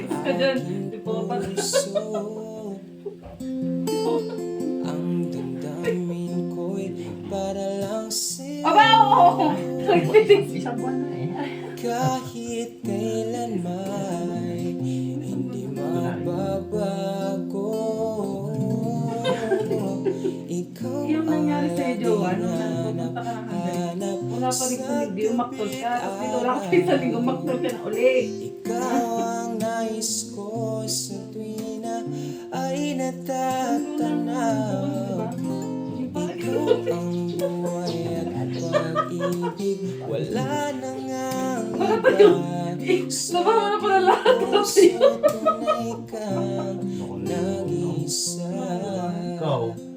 Gas ka dyan. Di po pa. Ang damdamin ko'y para lang sa'yo. Aba, oo! Isang buwan na eh. Kahit kailan may hindi mababago. Ikaw Yung nangyari sa'yo, Jowa, nung hanap, nagpupunta ka ng Handay. hanap Una pa rin sa hindi umaktol ka. Tapos dito lang gabi kayo sa linggo umaktol ka na uli. Ikaw ang nais ko sa tuwing na ay natatanaw. Ikaw ang buhay at pag-ibig, wala na ngang iba. Nabawa na pala lahat ka Puso tunay kang nag-isa. Ikaw.